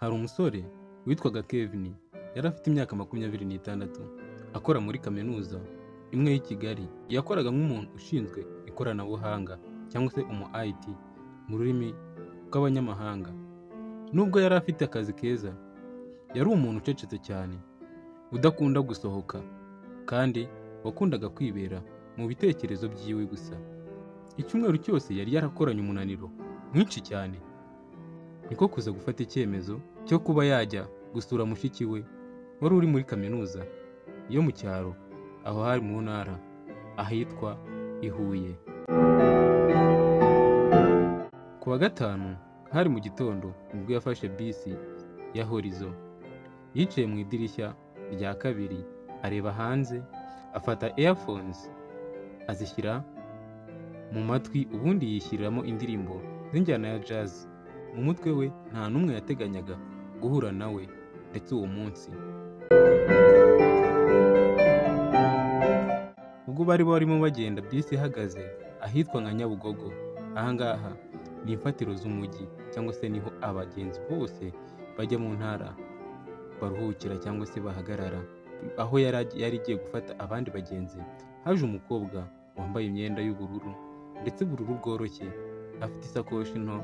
Hari umusore witwaga Kevin, yari afite imyaka 26, akora muri kaminuza imwe y'i Kigali. Yakoraga nk'umuntu ushinzwe ikoranabuhanga cyangwa se umu IT mu rurimi rw'abanyamahanga. Nubwo yari afite akazi keza, yari umuntu ucecetse cyane, udakunda gusohoka kandi wakundaga kwibera mu bitekerezo byiwe gusa. Icyumweru cyose yari yarakoranye umunaniro mwinshi cyane, niko kuza gufata icyemezo cyo kuba yajya gusura mushiki we wari uri muri kaminuza yo mu cyaro, aho hari mu ntara ahitwa i Huye. Ku wa gatanu hari mu gitondo nibwo yafashe bisi ya Horizon. Yicaye mu idirishya rya kabiri areba hanze, afata earphones azishyira mu matwi, ubundi yishyiriramo indirimbo z'injyana ya jazz. Mu mutwe we nta n'umwe yateganyaga guhura nawe ndetse uwo munsi. Ubwo bari barimo bagenda, bisi ihagaze ahitwa nka Nyabugogo. Ahangaha ni imfatiro z'umujyi cyangwa se niho abagenzi bose bajya mu ntara baruhukira cyangwa se bahagarara. Aho yari igiye gufata abandi bagenzi, haje umukobwa wambaye imyenda y'ubururu ndetse ubururu bworoshye, afite isakoshi nto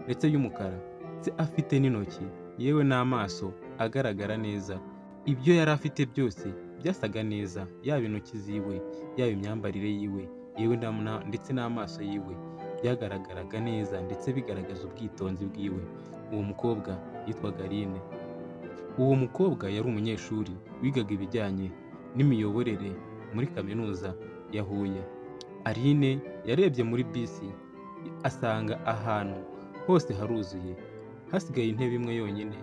ndetse y'umukara, ndetse afite n'intoki yewe n'amaso agaragara neza. Ibyo yari afite byose byasaga neza, yaba intoki ziwe, yaba imyambarire yiwe, yewe ndetse n'amaso yiwe byagaragaraga neza ndetse bigaragaza ubwitonzi bwiwe. Uwo mukobwa yitwaga Aline. Uwo mukobwa yari umunyeshuri wigaga ibijyanye n'imiyoborere muri kaminuza ya Huye. Aline yarebye muri bisi asanga ahantu hose haruzuye, hasigaye intebe imwe yonyine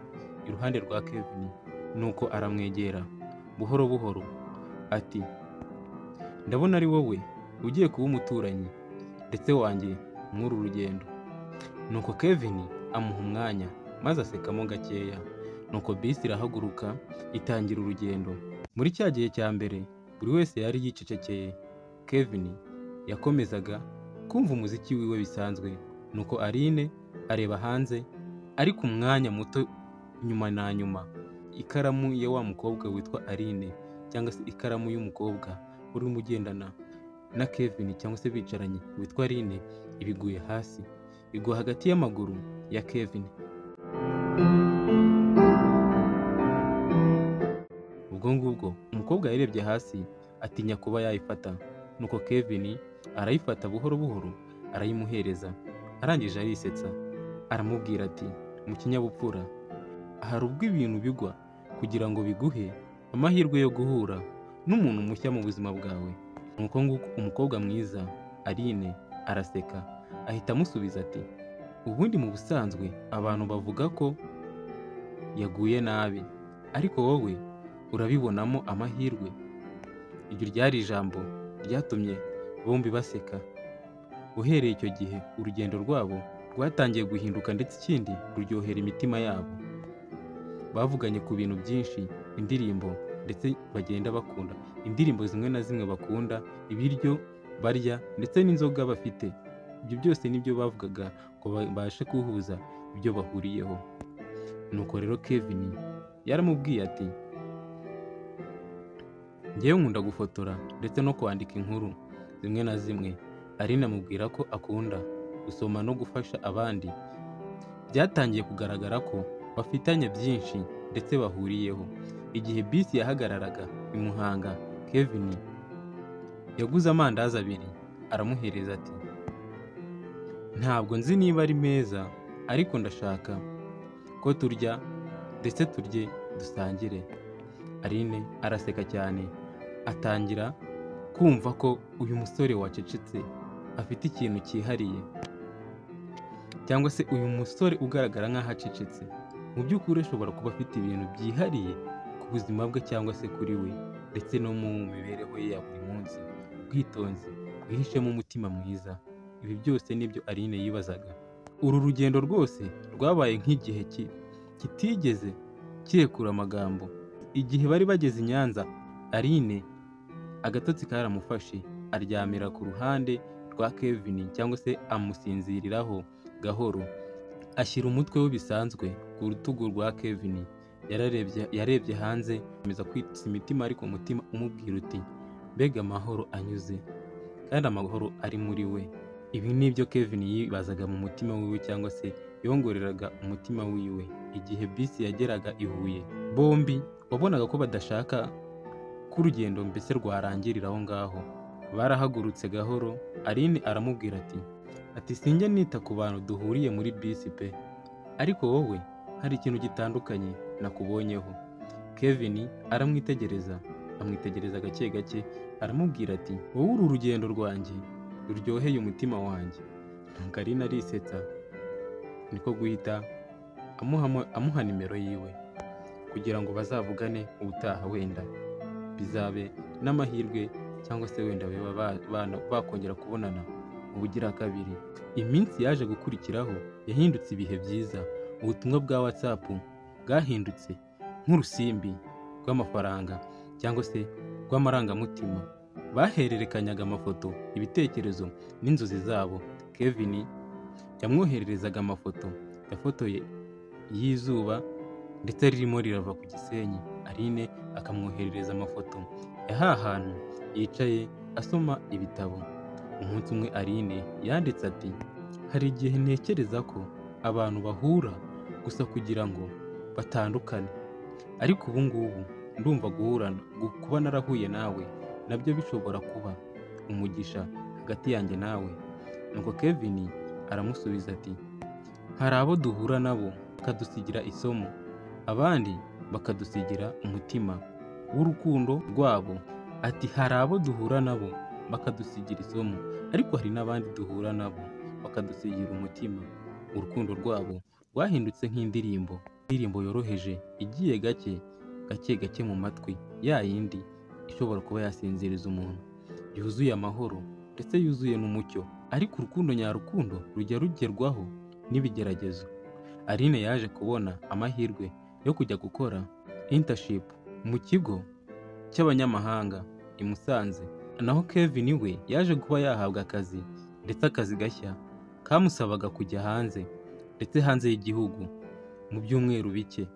iruhande rwa Kevin. Nuko aramwegera buhoro buhoro ati, ndabona ari wowe ugiye kuba umuturanyi ndetse wanjye mw'uru rugendo. Nuko Kevin amuha umwanya maze asekamo gakeya. Nuko bisi irahaguruka itangira urugendo. Muri cya gihe cya mbere buri wese yari yicecekeye, Kevin yakomezaga kumva umuziki wiwe bisanzwe. Nuko Aline areba hanze, ariko umwanya muto nyuma na nyuma ikaramu ya wa mukobwa witwa Aline cyangwa se ikaramu y'umukobwa urimo ugendana na Kevin cyangwa se bicaranye witwa Aline ibiguye hasi, igwa hagati y'amaguru ya Kevin. Ubwo ngubwo umukobwa yarebye hasi atinya kuba yayifata. Nuko Kevin arayifata buhoro buhoro arayimuhereza. Arangije arisetsa aramubwira ati, mu kinyabupfura, hari ubwo ibintu bigwa kugira ngo biguhe amahirwe yo guhura n'umuntu mushya mu buzima bwawe. Nuko nguko umukobwa mwiza Aline araseka ahita amusubiza ati, ubundi mu busanzwe abantu bavuga ko yaguye nabi, ariko wowe urabibonamo amahirwe. Iryo ryari ijambo ryatumye bombi baseka. Uhereye icyo gihe urugendo rwabo rwatangiye guhinduka, ndetse ikindi ruryohera imitima yabo. Bavuganye ku bintu byinshi, indirimbo ndetse bagenda bakunda indirimbo zimwe na zimwe bakunda, ibiryo barya ndetse n'inzoga bafite. Ibyo byose nibyo bavugaga ngo babashe guhuza ibyo bahuriyeho. Nuko rero Kevin yaramubwiye ati, njyewe nkunda gufotora ndetse no kwandika inkuru zimwe na zimwe. Aline amubwira ko akunda gusoma no gufasha abandi. Byatangiye kugaragara ko bafitanye byinshi ndetse bahuriyeho. Igihe bisi yahagararaga i Muhanga, Kevin yaguze amandazi 2 aramuhereza ati, ntabwo nzi niba ari meza, ariko ndashaka ko turya ndetse turye dusangire. Aline araseka cyane, atangira kumva ko uyu musore wacecetse afite ikintu cyihariye, cyangwa se uyu musore ugaragara nk'aho acecetse mu by'ukuri ashobora kuba afite ibintu byihariye ku buzima bwe cyangwa se kuri we ndetse no mu mibereho ye ya buri munsi. Ubwitonzi bwihishemo umutima mwiza. Ibi byose nibyo Aline yibazaga. Uru rugendo rwose rwabaye nk'igihe kitigeze kirekura amagambo. Igihe bari bageze i Nyanza, Aline agatotsi karamufashe, aryamira ku ruhande rwa Kevin cyangwa se amusinziriraho gahoro. ashyira umutwe we bisanzwe ku rutugu rwa Kevin. Yarebye hanze, akomeza kwitsa imitima, ariko umutima umubwira uti mbega amahoro anyuze, kandi amahoro ari muri we. Ibi nibyo Kevin yibazaga mu mutima wiwe, cyangwa se yongoreraga umutima wiwe igihe bisi yageraga i Huye. Bombi wabonaga ko badashaka ko urugendo mbese rwarangirira aho ngaho. Barahagurutse gahoro. Aline aramubwira ati sinjya nita ku bantu duhuriye muri bisi pe, ariko wowe hari ikintu gitandukanye nakubonyeho. Kevin amwitegereza gake gake, aramubwira ati wowe uru urugendo rwanjye ruryoheye umutima wanjye. Nuko Aline arisetsa, niko guhita amuha nimero yiwe kugira ngo bazavugane ubutaha, wenda bizabe n'amahirwe, cyangwa se wenda bakongera kubonana ubugira kabiri. Iminsi yaje gukurikiraho yahindutse ibihe byiza. Ubutumwa bwa WhatsApp bwahindutse nk'urusimbi rw'amafaranga, cyangwa se rw'amarangamutima. Bahererekanyaga amafoto, ibitekerezo n'inzozi zabo. Kevin yamwohererezaga amafoto yafotoye y'izuba ndetse ririmo rirava ku Gisenyi. Aline akamwoherereza amafoto ya hantu yicaye asoma ibitabo. Umunsi umwe Aline yanditse ati hari igihe ntekereza ko abantu bahura gusa kugira ngo batandukane, ariko ubu ngubu ndumva kuba narahuye nawe nabyo bishobora kuba umugisha hagati yanjye nawe. Nuko Kevin aramusubiza ati hari abo duhura nabo bakadusigira isomo, abandi bakadusigira umutima w'urukundo rwabo. Ati hari abo duhura nabo bakadusigira isomo, ariko hari n'abandi duhura nabo bakadusigira umutima. Urukundo rwabo rwahindutse nk'indirimbo yoroheje, igiye gake gake mu matwi, ya yindi ishobora kuba yasinziriza umuntu, yuzuye amahoro ndetse yuzuye n'umucyo. Ariko urukundo nyarukundo rujya rugerwaho n'ibigeragezo. Aline yaje kubona amahirwe yo kujya gukora internship mu kigo cy'abanyamahanga i Musanze, naho Kevin we yaje kuba yahabwa akazi, ndetse akazi gashya kamusabaga kujya hanze, ndetse hanze y'igihugu mu byumweru bike,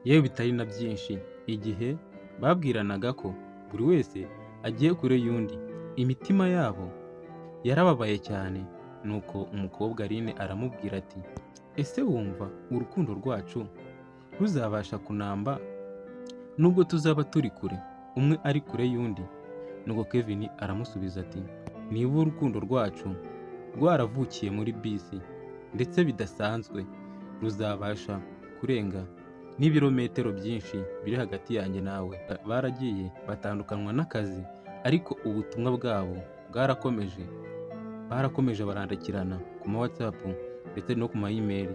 yewe bitari na byinshi. Igihe babwiranaga ko buri wese agiye kure y'undi, imitima yabo yarababaye cyane. Nuko umukobwa Aline aramubwira ati ese wumva urukundo rwacu ruzabasha kunamba nubwo tuzaba turi kure, umwe ari kure y'undi? Nuko Kevin aramusubiza ati niba urukundo rwacu rwaravukiye muri bisi ndetse bidasanzwe, ruzabasha kurenga n'ibirometero byinshi biri hagati yanjye nawe. Baragiye batandukanywa n'akazi, ariko ubutumwa bwabo barakomeje barandikirana ku ma WhatsApp ndetse no ku ma email.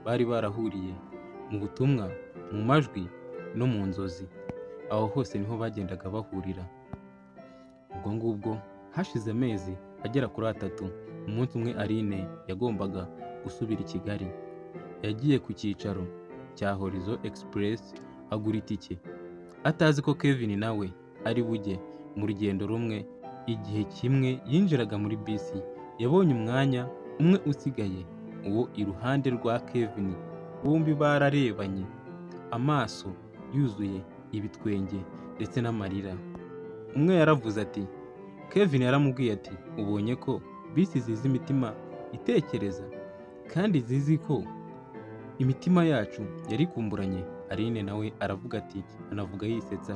Bari barahuriye mu butumwa, mu majwi no mu nzozi. Aho hose niho bagendaga bahurira. Ubwo ngubwo hashize amezi agera kuri 3. Umunsi umwe Aline yagombaga gusubira i Kigali. Yagiye ku cyicaro cya Horizon Express agura itike, atazi ko Kevin nawe ari bujye mu rugendo rumwe. Igihe kimwe yinjiraga muri bisi, yabonye umwanya umwe usigaye, uwo iruhande rwa Kevin. Bombi bararebanye, amaso yuzuye ibitwenge ndetse n'amarira. Umwe yaravuze ati Kevin yaramubwiye ati ubonye ko bisi zizi imitima itekereza, kandi zizi ko imitima yacu yari kumburanye. Aline nawe aravuga anavuga yisetsa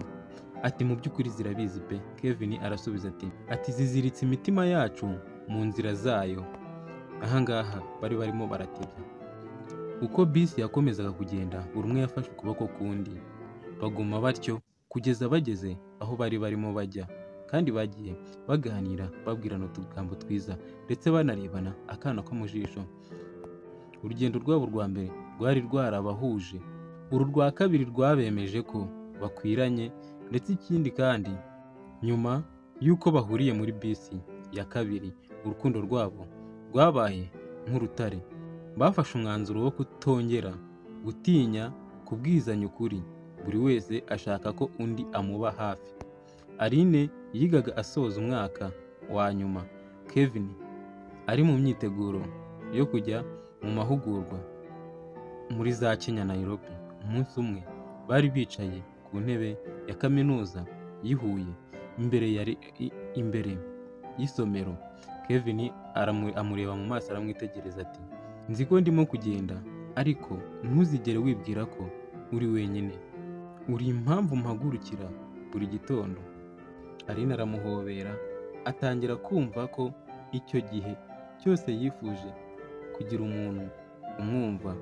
ati mu by'ukuri zirabizi pe. Kevin arasubiza ati ziziritse imitima yacu mu nzira zayo. Ahangaha bari barimo baratega. Uko bisi yakomezaga kugenda, buri umwe yafashe ukuboko kundi, baguma batyo kugeza bageze aho bari barimo bajya, kandi bagiye baganira babwirana utugambo twiza ndetse banarebana akana ko mu jisho. Urugendo rwabo rwa mbere rwari rwarabahuje, uru rwa kabiri rwabemeje ko bakwiranye, ndetse ikindi kandi nyuma y'uko bahuriye muri bisi ya kabiri, urukundo rwabo rwabaye nk'urutare. Bafashe umwanzuro wo kutongera gutinya kubwizanya ukuri, buri wese ashaka ko undi amuba hafi. Aline yigaga asoza umwaka wa nyuma, Kevin ari mu myiteguro yo kujya mu mahugurwa muri za Kenya Nairobi. Umunsi umwe bari bicaye ku ntebe ya kaminuza y'i Huye imbere y'isomero. Kevin amureba mu maso aramwitegereza ati, nzi ko ndimo kugenda, ariko ntuzigere wibwira ko uri wenyine. Uri impamvu mpagurukira buri gitondo. Aline aramuhobera, atangira kumva ko icyo gihe cyose yifuje kugira umuntu umwumva,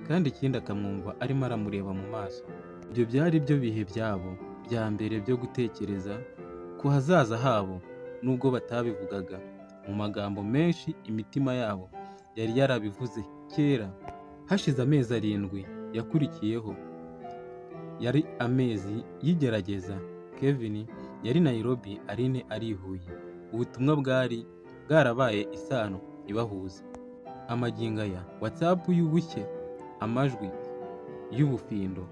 kandi ikindi akamwumva arimo aramureba mu maso. Ibyo byari byo bihe byabo bya mbere byo gutekereza ku hazaza habo, nubwo batabivugaga mu magambo menshi. Imitima yabo yari yarabivuze kera. Hashize amezi 7 yakurikiyeho, yari amezi y'igerageza. Kevin yari Nairobi, Aline ari i Huye. Ubutumwa bwari bwarabaye isano ibahuza. Amagingo aya WhatsApp y'ubushye, amajwi y'ubufindo,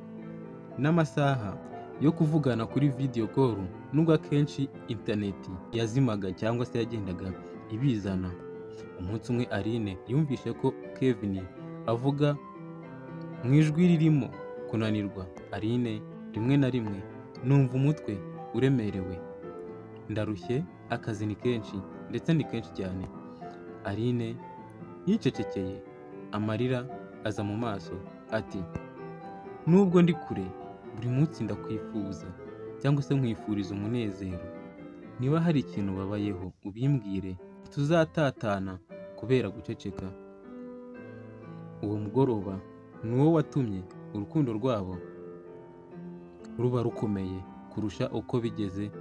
n'amasaha yo kuvugana kuri video call, nubwo akenshi interineti yazimaga cyangwa se yagendaga ibizana. Umunsi umwe Aline yumvishe ko Kevin avuga mu ijwi ririmo kunanirwa. Aline, rimwe na rimwe numva umutwe uremerewe, ndarushye, akazi ni kenshi, ndetse ni kenshi cyane. Aline yicecekeye, amarira aza mu maso, ati, nubwo ndi kure, buri munsi ndakwifuza, cyangwa se nkwifuriza umunezero. Niba hari ikintu babayeho ubimbwire, tuzatatana kubera guceceka. Uwo mugoroba ni wo watumye urukundo rwabo ruba rukomeye kurusha uko bigeze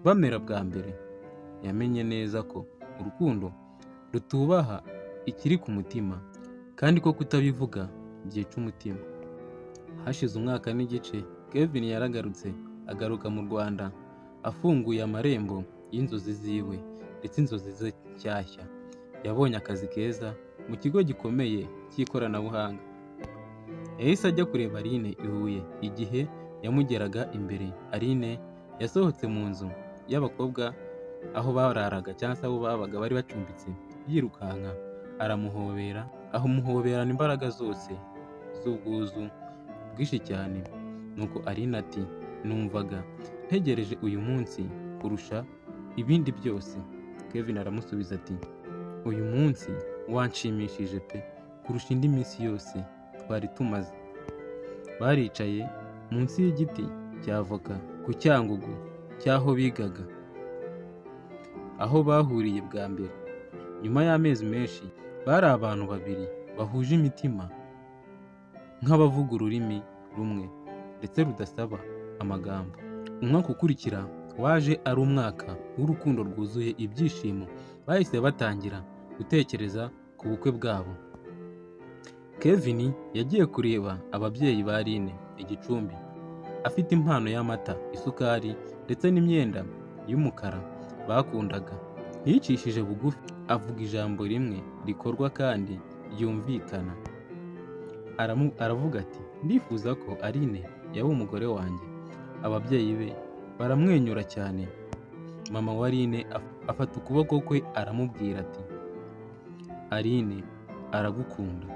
bamera bwa mbere. Yamenye neza ko urukundo rutubaha ikiri ku mutima, kandi ko kutabivuga byica umutima. Hashize umwaka n'igice, Kevin yaragarutse, agaruka mu Rwanda afunguye amarembo y'inzozi ziwe ndetse inzozi ze nshyashya. Yabonye akazi keza mu kigo gikomeye cy'ikoranabuhanga. Yahise ajya kureba Aline i Huye. Igihe yamugeraga imbere, Aline yasohotse mu nzu y'abakobwa aho bararaga cyangwa se aho babaga bari bacumbitse, yirukanka aramuhobera, amuhoberana imbaraga zose z'ubwuzu bwinshi cyane. Nuko Aline ati, numvaga ntegereje uyu munsi kurusha ibindi byose. Kevin aramusubiza ati, uyu munsi wanshimishije pe kurusha indi minsi yose twari tumaze. Baricaye munsi y'igiti cya voka ku Cyangugu cy'aho bigaga, aho bahuriye bwa mbere. Nyuma y'amezi menshi, bari abantu babiri bahuje imitima, nk'abavuga ururimi rumwe ndetse rudasaba amagambo. Umwaka ukurikira waje ari umwaka w'urukundo rwuzuye ibyishimo. Bahise batangira gutekereza ku bukwe bwabo. Kevin yagiye kureba ababyeyi ba Aline i Gicumbi, afite impano y'amata, isukari ndetse n'imyenda y'umukara bakundaga. Yicishije bugufi, avuga ijambo rimwe rikorwa kandi ryumvikana. Aravuga ati, ndifuza ko Aline yaba umugore wanjye. Ababyeyi be baramwenyura cyane. Mama wa Aline afata ukuboko kwe aramubwira ati, Aline aragukunda,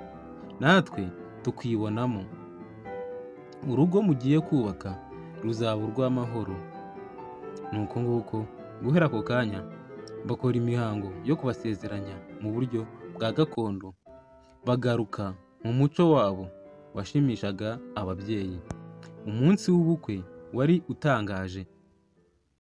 natwe tukwibonamo. Urugo mugiye kubaka ruzaba urw'amahoro. Nuko nguko guhera ako kanya bakora imihango yo kubasezeranya mu buryo bwa gakondo, bagaruka mu muco wabo washimishaga ababyeyi. Umunsi w'ubukwe wari utangaje